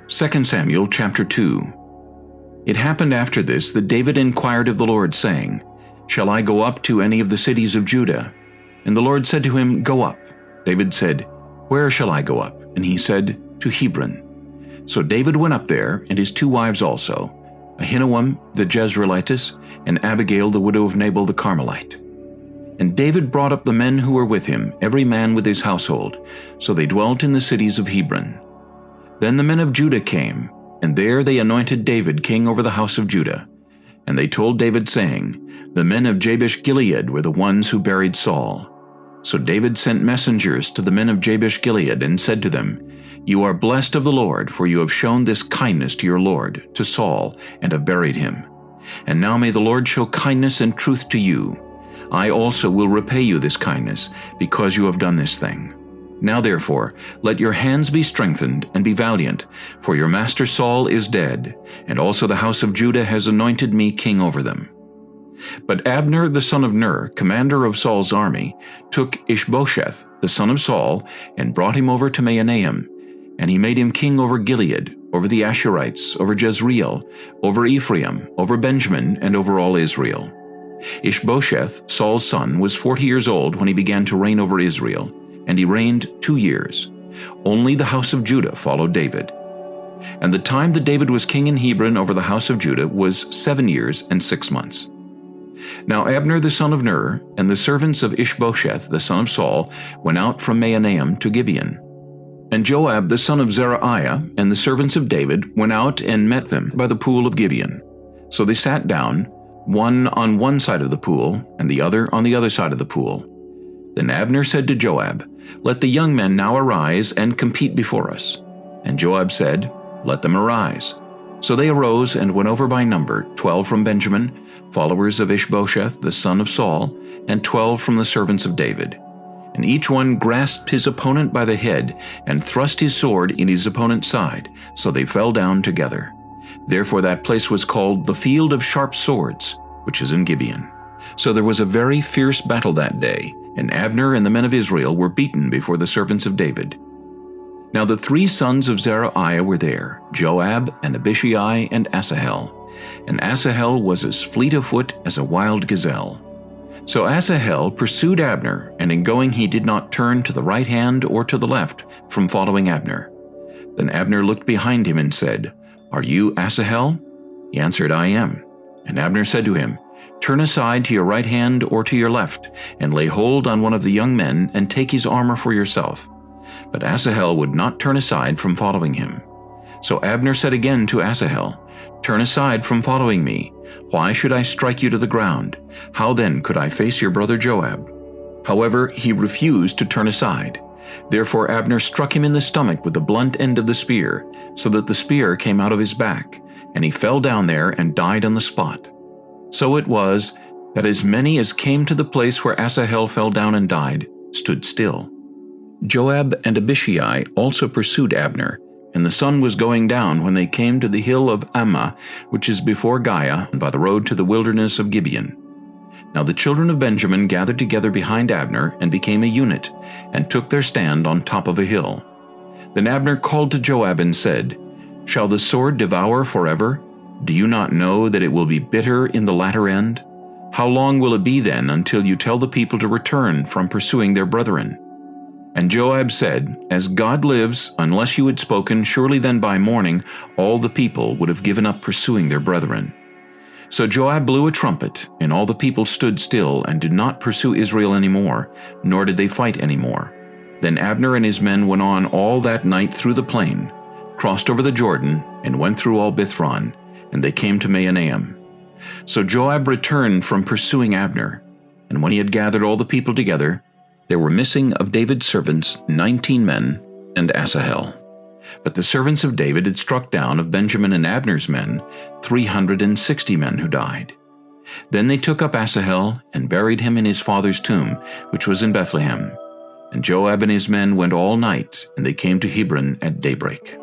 2 Samuel chapter 2. It happened after this that David inquired of the Lord, saying, Shall I go up to any of the cities of Judah? And the Lord said to him, Go up. David said, Where shall I go up? And he said, To Hebron. So David went up there, and his 2 wives also, Ahinoam the Jezreelitess, and Abigail the widow of Nabal the Carmelite. And David brought up the men who were with him, every man with his household, so they dwelt in the cities of Hebron. Then the men of Judah came, and there they anointed David king over the house of Judah. And they told David, saying, The men of Jabesh Gilead were the ones who buried Saul. So David sent messengers to the men of Jabesh Gilead, and said to them, You are blessed of the Lord, for you have shown this kindness to your Lord, to Saul, and have buried him. And now may the Lord show kindness and truth to you. I also will repay you this kindness, because you have done this thing. Now therefore, let your hands be strengthened, and be valiant, for your master Saul is dead, and also the house of Judah has anointed me king over them. But Abner the son of Ner, commander of Saul's army, took Ishbosheth the son of Saul, and brought him over to Mahanaim, and he made him king over Gilead, over the Asherites, over Jezreel, over Ephraim, over Benjamin, and over all Israel. Ishbosheth, Saul's son, was 40 years old when he began to reign over Israel, and he reigned 2 years. Only the house of Judah followed David. And the time that David was king in Hebron over the house of Judah was 7 years and 6 months. Now Abner the son of Ner, and the servants of Ishbosheth the son of Saul, went out from Mahanaim to Gibeon. And Joab the son of Zeruiah, and the servants of David, went out and met them by the pool of Gibeon. So they sat down, one on one side of the pool, and the other on the other side of the pool. Then Abner said to Joab, Let the young men now arise and compete before us. And Joab said, Let them arise. So they arose and went over by number, 12 from Benjamin, followers of Ishbosheth the son of Saul, and 12 from the servants of David. And each one grasped his opponent by the head, and thrust his sword in his opponent's side, so they fell down together. Therefore that place was called the Field of Sharp Swords, which is in Gibeon. So there was a very fierce battle that day, and Abner and the men of Israel were beaten before the servants of David. Now the 3 sons of Zeruiah were there, Joab and Abishai and Asahel. And Asahel was as fleet of foot as a wild gazelle. So Asahel pursued Abner, and in going he did not turn to the right hand or to the left from following Abner. Then Abner looked behind him and said, Are you Asahel? He answered, I am. And Abner said to him, Turn aside to your right hand or to your left, and lay hold on one of the young men, and take his armor for yourself. But Asahel would not turn aside from following him. So Abner said again to Asahel, Turn aside from following me. Why should I strike you to the ground? How then could I face your brother Joab? However, he refused to turn aside. Therefore Abner struck him in the stomach with the blunt end of the spear, so that the spear came out of his back, and he fell down there and died on the spot. So it was that as many as came to the place where Asahel fell down and died stood still. Joab and Abishai also pursued Abner, and the sun was going down when they came to the hill of Ammah, which is before Giah, and by the road to the Wilderness of Gibeon. Now the children of Benjamin gathered together behind Abner, and became a unit, and took their stand on top of a hill. Then Abner called to Joab and said, Shall the sword devour forever? Do you not know that it will be bitter in the latter end? How long will it be then until you tell the people to return from pursuing their brethren? And Joab said, As God lives, unless you had spoken, surely then by morning all the people would have given up pursuing their brethren. So Joab blew a trumpet, and all the people stood still and did not pursue Israel any more, nor did they fight any more. Then Abner and his men went on all that night through the plain, crossed over the Jordan, and went through all Bithron, and they came to Mahanaim. So Joab returned from pursuing Abner, and when he had gathered all the people together, there were missing of David's servants 19 men, and Asahel. But the servants of David had struck down of Benjamin and Abner's men 360 men who died. Then they took up Asahel, and buried him in his father's tomb, which was in Bethlehem. And Joab and his men went all night, and they came to Hebron at daybreak.